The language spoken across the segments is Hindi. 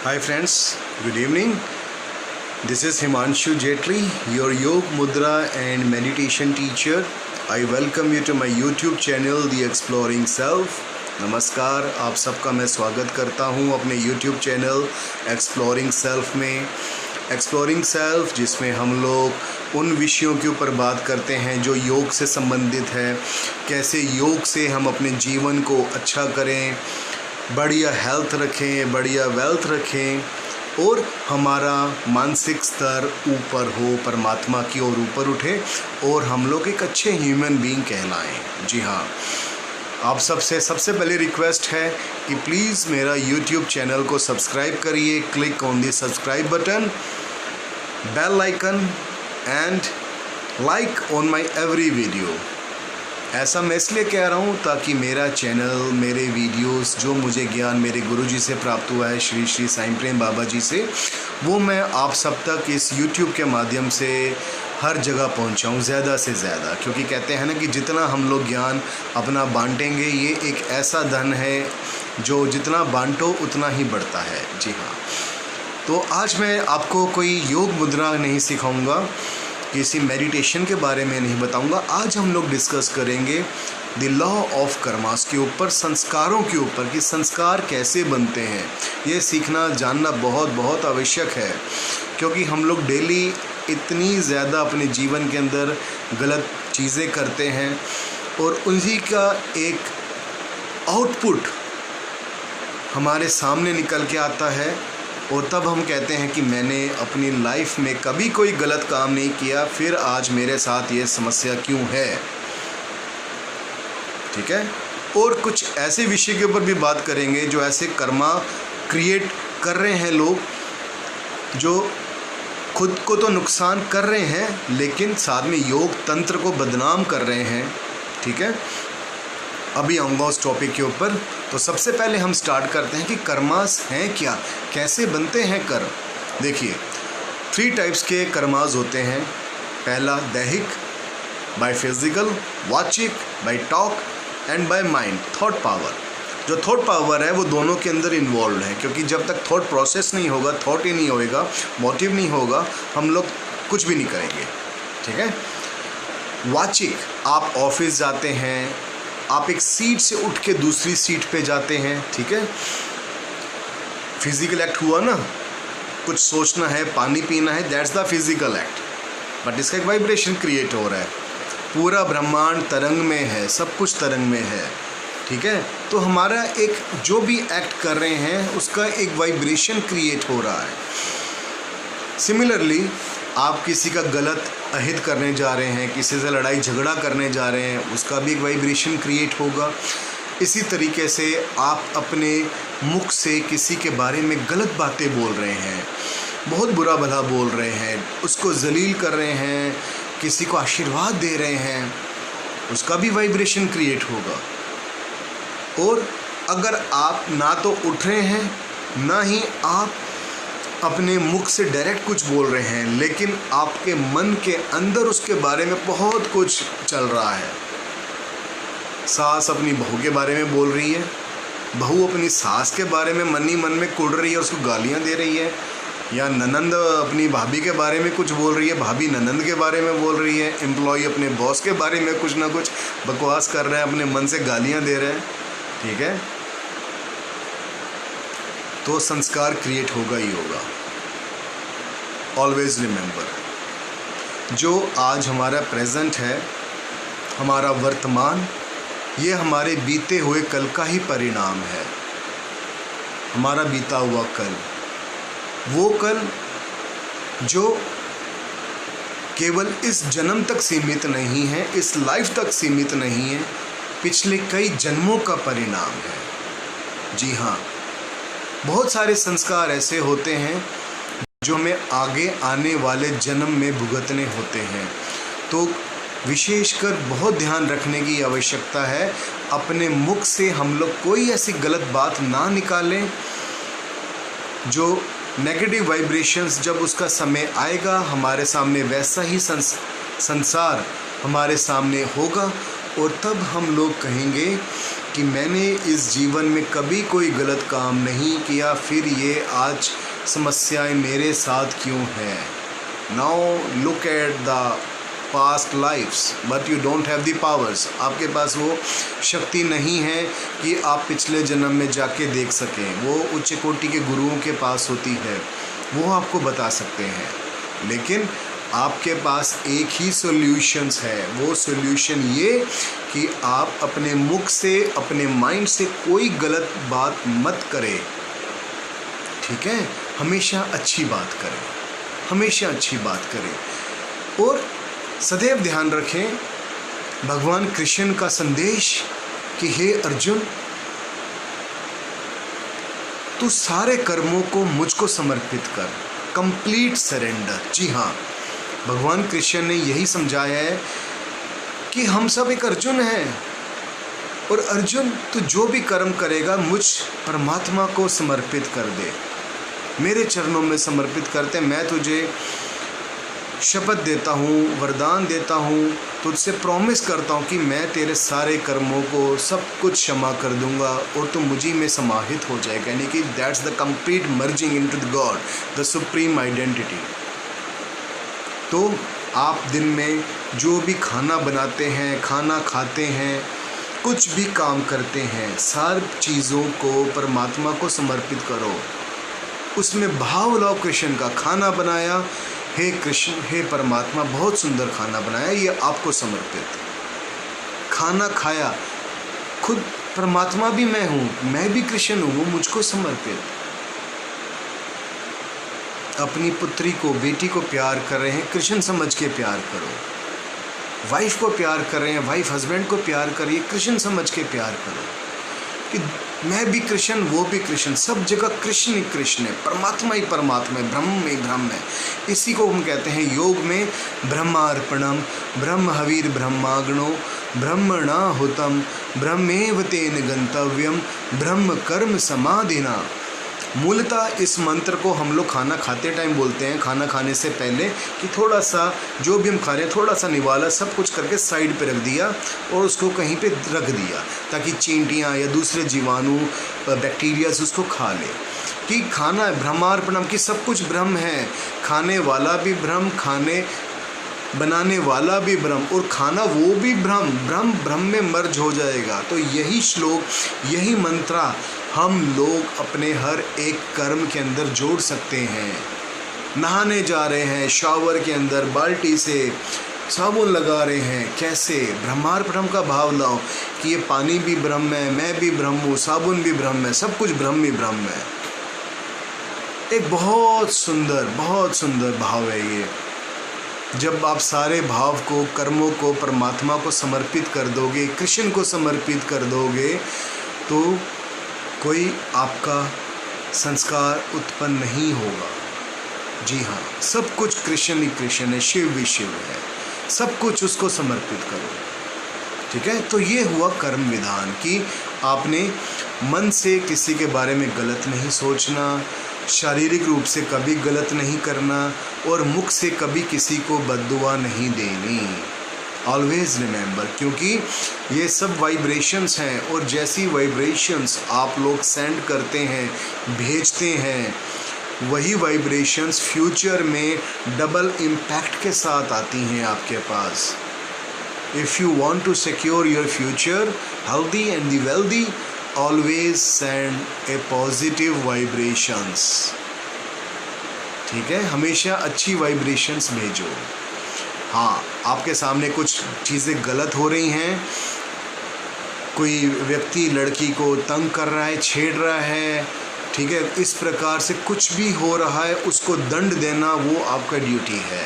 Hi friends, good evening. This is Himanshu Jetli, your Yoga Mudra and meditation teacher. I welcome you to my YouTube channel, The Exploring Self. नमस्कार, आप सबका मैं स्वागत करता हूं अपने YouTube चैनल एक्सप्लोरिंग सेल्फ में। एक्सप्लोरिंग सेल्फ जिसमें हम लोग उन विषयों के ऊपर बात करते हैं जो योग से संबंधित है, कैसे योग से हम अपने जीवन को अच्छा करें, बढ़िया हेल्थ रखें, बढ़िया वेल्थ रखें और हमारा मानसिक स्तर ऊपर हो, परमात्मा की ओर ऊपर उठे और हम लोग एक अच्छे ह्यूमन बीइंग कहलाएं। जी हाँ, आप सबसे पहले रिक्वेस्ट है कि प्लीज़ मेरा YouTube चैनल को सब्सक्राइब करिए। Click on the subscribe button, bell icon and like on my every video. ऐसा मैं इसलिए कह रहा हूँ ताकि मेरा चैनल, मेरे वीडियोस, जो मुझे ज्ञान मेरे गुरुजी से प्राप्त हुआ है, श्री श्री साईं प्रेम बाबा जी से, वो मैं आप सब तक इस YouTube के माध्यम से हर जगह पहुँचाऊँ ज़्यादा से ज़्यादा। क्योंकि कहते हैं ना कि जितना हम लोग ज्ञान अपना बांटेंगे, ये एक ऐसा धन है जो जितना बांटो उतना ही बढ़ता है। जी हाँ, तो आज मैं आपको कोई योग मुद्रा नहीं सिखाऊंगा, किसी मेडिटेशन के बारे में नहीं बताऊंगा। आज हम लोग डिस्कस करेंगे द लॉ ऑफ कर्मास के ऊपर, संस्कारों के ऊपर, कि संस्कार कैसे बनते हैं। ये सीखना जानना बहुत बहुत आवश्यक है, क्योंकि हम लोग डेली इतनी ज़्यादा अपने जीवन के अंदर गलत चीज़ें करते हैं और उन्हीं का एक आउटपुट हमारे सामने निकल के आता है और तब हम कहते हैं कि मैंने अपनी लाइफ में कभी कोई गलत काम नहीं किया, फिर आज मेरे साथ ये समस्या क्यों है। ठीक है, और कुछ ऐसे विषय के ऊपर भी बात करेंगे जो ऐसे कर्मा क्रिएट कर रहे हैं लोग, जो खुद को तो नुकसान कर रहे हैं लेकिन साथ में योग तंत्र को बदनाम कर रहे हैं। ठीक है, अभी आऊँगा उस टॉपिक के ऊपर। तो सबसे पहले हम स्टार्ट करते हैं कि कर्मास हैं क्या, कैसे बनते हैं कर्म। देखिए, 3 टाइप्स के कर्मास होते हैं। पहला दैहिक, बाय फिजिकल, वाचिक by talk and by mind, thought power. जो थॉट पावर है वो दोनों के अंदर इन्वॉल्व है, क्योंकि जब तक थॉट प्रोसेस नहीं होगा, थॉट ही नहीं होएगा, मोटिव नहीं होगा, हम लोग कुछ भी नहीं करेंगे। ठीक है, वाचिक, आप ऑफिस जाते हैं, आप एक सीट से उठ के दूसरी सीट पे जाते हैं। ठीक है, फिजिकल एक्ट हुआ ना, कुछ सोचना है, पानी पीना है, that's the physical act. But इसका एक वाइब्रेशन क्रिएट हो रहा है, पूरा ब्रह्मांड तरंग में है, सब कुछ तरंग में है। ठीक है, तो हमारा एक जो भी एक्ट कर रहे हैं उसका एक वाइब्रेशन क्रिएट हो रहा है। सिमिलरली, आप किसी का गलत अहित करने जा रहे हैं, किसी से लड़ाई झगड़ा करने जा रहे हैं, उसका भी एक वाइब्रेशन क्रिएट होगा। इसी तरीके से आप अपने मुख से किसी के बारे में गलत बातें बोल रहे हैं, बहुत बुरा भला बोल रहे हैं, उसको जलील कर रहे हैं, किसी को आशीर्वाद दे रहे हैं, उसका भी वाइब्रेशन क्रिएट होगा। और अगर आप ना तो उठ रहे हैं, ना ही आप अपने मुख से डायरेक्ट कुछ बोल रहे हैं, लेकिन आपके मन के अंदर उसके बारे में बहुत कुछ चल रहा है। सास अपनी बहू के बारे में बोल रही है, बहू अपनी सास के बारे में मन ही मन में कुढ़ रही है, उसको गालियां दे रही है, या ननंद अपनी भाभी के बारे में कुछ बोल रही है, भाभी ननंद के बारे में बोल रही है, एम्प्लॉय अपने बॉस के बारे में कुछ ना कुछ बकवास कर रहे हैं, अपने मन से गालियाँ दे रहे हैं। ठीक है, तो संस्कार क्रिएट होगा ही होगा। ऑलवेज रिमेंबर, जो आज हमारा प्रेजेंट है, हमारा वर्तमान, ये हमारे बीते हुए कल का ही परिणाम है। हमारा बीता हुआ कल, वो कल जो केवल इस जन्म तक सीमित नहीं है, इस लाइफ तक सीमित नहीं है, पिछले कई जन्मों का परिणाम है। जी हाँ, बहुत सारे संस्कार ऐसे होते हैं जो हमें आगे आने वाले जन्म में भुगतने होते हैं। तो विशेषकर बहुत ध्यान रखने की आवश्यकता है, अपने मुख से हम लोग कोई ऐसी गलत बात ना निकालें जो नेगेटिव वाइब्रेशंस, जब उसका समय आएगा हमारे सामने वैसा ही संसार हमारे सामने होगा और तब हम लोग कहेंगे कि मैंने इस जीवन में कभी कोई गलत काम नहीं किया, फिर ये आज समस्याएं मेरे साथ क्यों हैं। Now look at the past lives but you don't have the powers. आपके पास वो शक्ति नहीं है कि आप पिछले जन्म में जाके देख सकें। वो उच्च कोटि के गुरुओं के पास होती है, वो आपको बता सकते हैं। लेकिन आपके पास एक ही सॉल्यूशंस है। वो सॉल्यूशन ये कि आप अपने मुख से, अपने माइंड से कोई गलत बात मत करें, ठीक है। हमेशा अच्छी बात करें, हमेशा अच्छी बात करें। और सदैव ध्यान रखें भगवान कृष्ण का संदेश कि हे अर्जुन, तू सारे कर्मों को मुझको समर्पित कर, कंप्लीट सरेंडर। जी हाँ, भगवान कृष्ण ने यही समझाया है कि हम सब एक अर्जुन हैं, और अर्जुन तू जो भी कर्म करेगा मुझ परमात्मा को समर्पित कर दे, मेरे चरणों में समर्पित करते। मैं तुझे शपथ देता हूँ, वरदान देता हूँ, तुझसे प्रॉमिस करता हूँ कि मैं तेरे सारे कर्मों को सब कुछ क्षमा कर दूंगा और तू मुझी में समाहित हो जाएगा। यानी कि that's the complete merging into the God, the supreme identity. तो आप दिन में जो भी खाना बनाते हैं, खाना खाते हैं, कुछ भी काम करते हैं, सारी चीज़ों को परमात्मा को समर्पित करो। उसमें भाव लाओ कृष्ण का। खाना बनाया, हे कृष्ण, हे परमात्मा, बहुत सुंदर खाना बनाया, ये आपको समर्पित। खाना खाया, खुद परमात्मा भी मैं हूँ, मैं भी कृष्ण हूँ, वो मुझको समर्पित। अपनी पुत्री को, बेटी को प्यार कर रहे हैं, कृष्ण समझ के प्यार करो। वाइफ को प्यार कर रहे हैं, वाइफ हस्बैंड को प्यार करिए, कृष्ण समझ के प्यार करो कि मैं भी कृष्ण, वो भी कृष्ण, सब जगह कृष्ण ही कृष्ण है, परमात्मा ही परमात्मा है, ब्रह्म ही ब्रह्म है। इसी को हम कहते हैं योग में ब्रह्मार्पणम, ब्रह्म हवीर ब्रह्माग्नो, ब्रह्मणाहुतम, ब्रह्मेव तेन गंतव्यम, ब्रह्म कर्म समाधिना। मूलतः इस मंत्र को हम लोग खाना खाते टाइम बोलते हैं, खाना खाने से पहले, कि थोड़ा सा जो भी हम खा रहे हैं थोड़ा सा निवाला सब कुछ करके साइड पे रख दिया और उसको कहीं पे रख दिया ताकि चींटियाँ या दूसरे जीवाणु, बैक्टीरियाज उसको खा ले। कि खाना है ब्रह्मार्पणम, कि सब कुछ ब्रह्म है, खाने वाला भी ब्रह्म, खाने बनाने वाला भी ब्रह्म, और खाना वो भी ब्रह्म, ब्रह्म ब्रह्म में मर्ज हो जाएगा। तो यही श्लोक, यही मंत्र हम लोग अपने हर एक कर्म के अंदर जोड़ सकते हैं। नहाने जा रहे हैं, शावर के अंदर बाल्टी से साबुन लगा रहे हैं, कैसे ब्रह्मार्पणम का भाव लाओ कि ये पानी भी ब्रह्म है, मैं भी ब्रह्म हूँ, साबुन भी ब्रह्म है, सब कुछ ब्रह्म ही ब्रह्म है। एक बहुत सुंदर भाव है ये। जब आप सारे भाव को, कर्मों को परमात्मा को समर्पित कर दोगे, कृष्ण को समर्पित कर दोगे, तो कोई आपका संस्कार उत्पन्न नहीं होगा। जी हाँ, सब कुछ कृष्ण ही कृष्ण है, शिव भी शिव है, सब कुछ उसको समर्पित करो, ठीक है। तो ये हुआ कर्म विधान कि आपने मन से किसी के बारे में गलत नहीं सोचना, शारीरिक रूप से कभी गलत नहीं करना, और मुख से कभी किसी को बद्दुआ नहीं देनी। ऑलवेज रिमेंबर, क्योंकि ये सब वाइब्रेशंस हैं, और जैसी वाइब्रेशंस आप लोग सेंड करते हैं, भेजते हैं, वही वाइब्रेशंस फ्यूचर में डबल इम्पैक्ट के साथ आती हैं आपके पास। If you want to secure your future healthy and the wealthy, always send a positive vibrations, ठीक है। हमेशा अच्छी वाइब्रेशंस भेजो। हाँ, आपके सामने कुछ चीज़ें गलत हो रही हैं, कोई व्यक्ति लड़की को तंग कर रहा है, छेड़ रहा है, ठीक है, इस प्रकार से कुछ भी हो रहा है, उसको दंड देना वो आपका ड्यूटी है।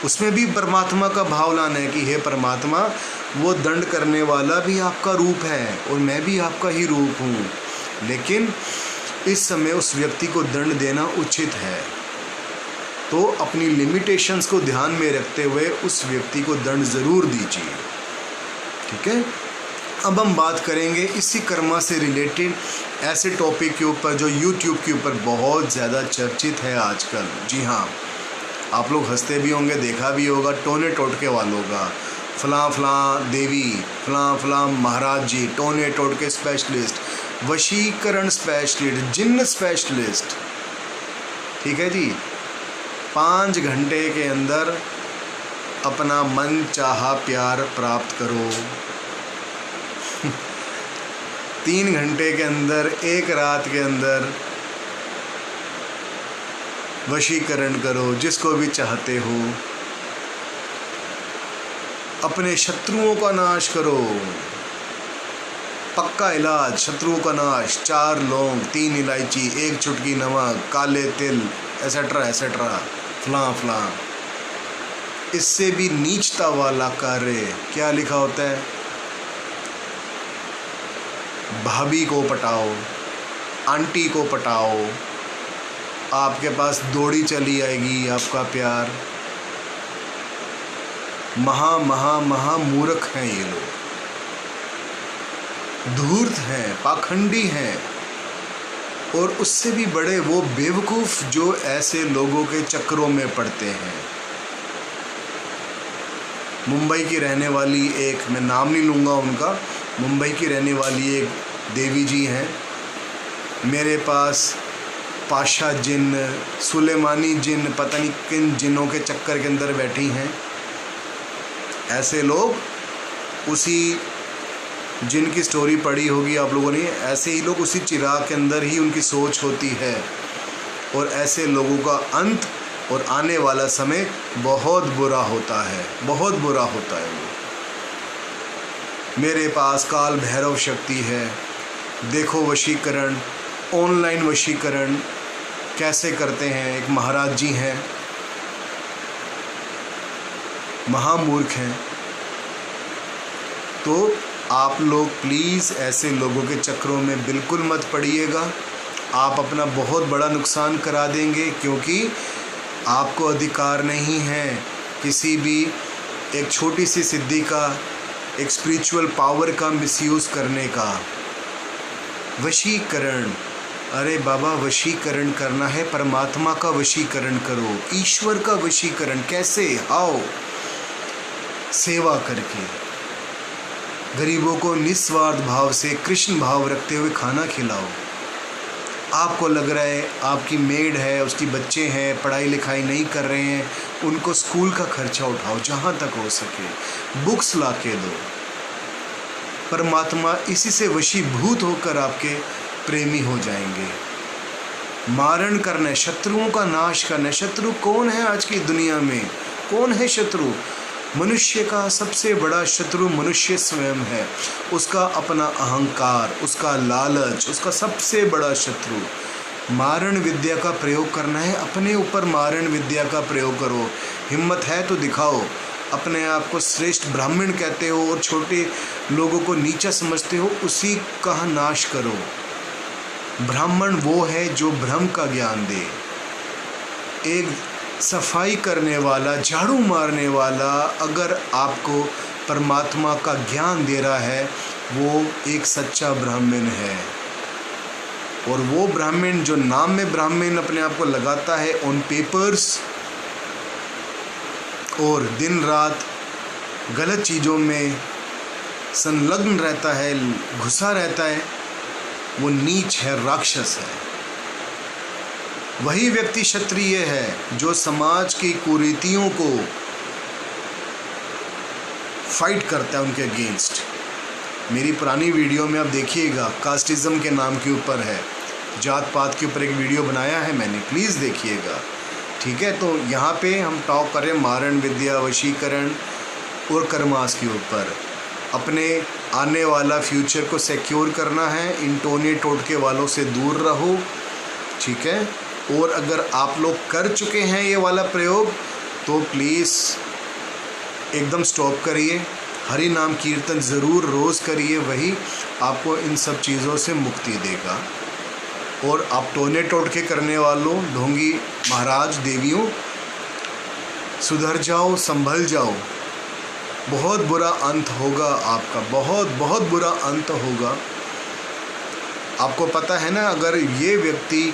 उसमें भी परमात्मा का भाव लाना है कि हे परमात्मा, वो दंड करने वाला भी आपका रूप है और मैं भी आपका ही रूप हूँ, लेकिन इस समय उस व्यक्ति को दंड देना उचित है। तो अपनी लिमिटेशंस को ध्यान में रखते हुए उस व्यक्ति को दंड ज़रूर दीजिए, ठीक है। अब हम बात करेंगे इसी कर्मा से रिलेटेड ऐसे टॉपिक के ऊपर जो यूट्यूब के ऊपर बहुत ज़्यादा चर्चित है आजकल। जी हाँ, आप लोग हंसते भी होंगे, देखा भी होगा, टोने टोटके वालों का, फलां फलां देवी, फलां फलां महाराज जी, टोने टोटके स्पेशलिस्ट, वशीकरण स्पेशलिस्ट, जिन्न स्पेशलिस्ट। ठीक है जी। 5 घंटे के अंदर अपना मन चाहा प्यार प्राप्त करो। 3 घंटे के अंदर, 1 रात के अंदर वशीकरण करो जिसको भी चाहते हो। अपने शत्रुओं का नाश करो। पक्का इलाज शत्रुओं का नाश, 4 लौंग, 3 इलायची, 1 चुटकी नमक, काले तिल, एसेट्रा एसेट्रा, फलां फलां। इससे भी नीचता वाला कार्य क्या लिखा होता है? भाभी को पटाओ, आंटी को पटाओ, आपके पास दौड़ी चली आएगी आपका प्यार। महा महा महा मूर्ख हैं ये लोग, धूर्त हैं, पाखंडी हैं, और उससे भी बड़े वो बेवकूफ़ जो ऐसे लोगों के चक्करों में पड़ते हैं। मुंबई की रहने वाली एक, मैं नाम नहीं लूँगा उनका, मुंबई की रहने वाली एक देवी जी हैं, मेरे पास पाशा जिन, सुलेमानी जिन, पता नहीं किन जिनों के चक्कर के अंदर बैठी हैं। ऐसे लोग, उसी जिन की स्टोरी पढ़ी होगी आप लोगों ने, ऐसे ही लोग उसी चिराग के अंदर ही उनकी सोच होती है, और ऐसे लोगों का अंत और आने वाला समय बहुत बुरा होता है, बहुत बुरा होता है। मेरे पास काल भैरव शक्ति है, देखो वशीकरण, ऑनलाइन वशीकरण कैसे करते हैं। एक महाराज जी हैं, महामूर्ख हैं। तो आप लोग प्लीज़ ऐसे लोगों के चक्करों में बिल्कुल मत पड़िएगा, आप अपना बहुत बड़ा नुकसान करा देंगे, क्योंकि आपको अधिकार नहीं है किसी भी एक छोटी सी सिद्धि का, एक स्पिरिचुअल पावर का मिसयूज़ करने का। वशीकरण, अरे बाबा वशीकरण करना है, परमात्मा का वशीकरण करो, ईश्वर का वशीकरण कैसे? आओ, सेवा करके, गरीबों को निस्वार्थ भाव से कृष्ण भाव रखते हुए खाना खिलाओ। आपको लग रहा है आपकी मेड है, उसकी बच्चे हैं, पढ़ाई लिखाई नहीं कर रहे हैं, उनको स्कूल का खर्चा उठाओ जहाँ तक हो सके, बुक्स ला के दो। परमात्मा इसी से वशीभूत होकर आपके प्रेमी हो जाएंगे। मारण करना है, शत्रुओं का नाश करना है। शत्रु कौन है आज की दुनिया में? कौन है शत्रु? मनुष्य का सबसे बड़ा शत्रु मनुष्य स्वयं है, उसका अपना अहंकार, उसका लालच, उसका सबसे बड़ा शत्रु। मारण विद्या का प्रयोग करना है, अपने ऊपर मारण विद्या का प्रयोग करो। हिम्मत है तो दिखाओ, अपने आप को श्रेष्ठ ब्राह्मण कहते हो और छोटे लोगों को नीचा समझते हो, उसी का नाश करो। ब्राह्मण वो है जो ब्रह्म का ज्ञान दे। एक सफाई करने वाला, झाड़ू मारने वाला अगर आपको परमात्मा का ज्ञान दे रहा है, वो एक सच्चा ब्राह्मण है। और वो ब्राह्मण जो नाम में ब्राह्मण अपने आप को लगाता है ऑन पेपर्स, और दिन रात गलत चीज़ों में संलग्न रहता है, घुसा रहता है, वो नीच है, राक्षस है। वही व्यक्ति क्षत्रिय है जो समाज की कुरीतियों को फाइट करता है, उनके अगेंस्ट। मेरी पुरानी वीडियो में आप देखिएगा, कास्टिज़म के नाम के ऊपर है, जात पात के ऊपर एक वीडियो बनाया है मैंने, प्लीज़ देखिएगा। ठीक है, तो यहाँ पे हम टॉक कर रहे हैं मारण विद्या, वशीकरण और कर्मास के ऊपर। अपने आने वाला फ्यूचर को सिक्योर करना है, इन टोने टोटके वालों से दूर रहो। ठीक है, और अगर आप लोग कर चुके हैं ये वाला प्रयोग तो प्लीज़ एकदम स्टॉप करिए, हरि नाम कीर्तन ज़रूर रोज़ करिए, वही आपको इन सब चीज़ों से मुक्ति देगा। और आप टोने टोटके करने वालों, ढोंगी महाराज देवियों, सुधर जाओ, संभल जाओ, बहुत बुरा अंत होगा आपका, बहुत बहुत बुरा अंत होगा। आपको पता है ना, अगर ये व्यक्ति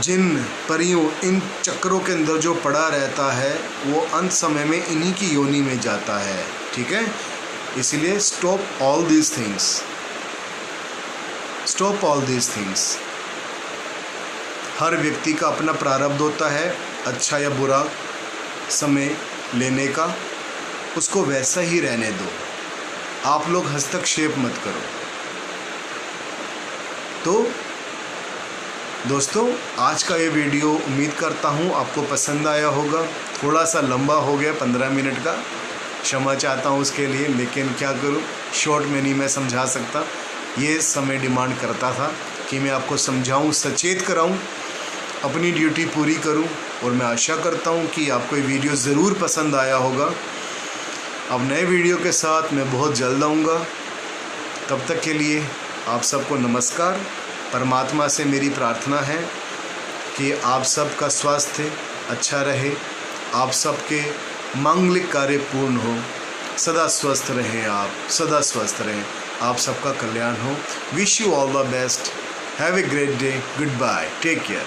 जिन परियों इन चक्रों के अंदर जो पड़ा रहता है वो अंत समय में इन्हीं की योनि में जाता है। ठीक है, इसलिए stop all these things, stop all these things. हर व्यक्ति का अपना प्रारब्ध होता है, अच्छा या बुरा समय लेने का, उसको वैसा ही रहने दो, आप लोग हस्तक्षेप मत करो। तो दोस्तों, आज का ये वीडियो उम्मीद करता हूँ आपको पसंद आया होगा। थोड़ा सा लंबा हो गया, 15 मिनट का, क्षमा चाहता हूँ उसके लिए, लेकिन क्या करूँ, शॉर्ट में नहीं मैं समझा सकता। ये समय डिमांड करता था कि मैं आपको समझाऊँ, सचेत कराऊँ, अपनी ड्यूटी पूरी करूँ। और मैं आशा करता हूँ कि आपको ये वीडियो ज़रूर पसंद आया होगा। अब नए वीडियो के साथ मैं बहुत जल्द आऊँगा। तब तक के लिए आप सबको नमस्कार। परमात्मा से मेरी प्रार्थना है कि आप सबका स्वास्थ्य अच्छा रहे, आप सबके मांगलिक कार्य पूर्ण हो, सदा स्वस्थ रहें, आप सदा स्वस्थ रहें, आप सबका कल्याण हो। Wish you all the best. Have a great day. Good bye, take care.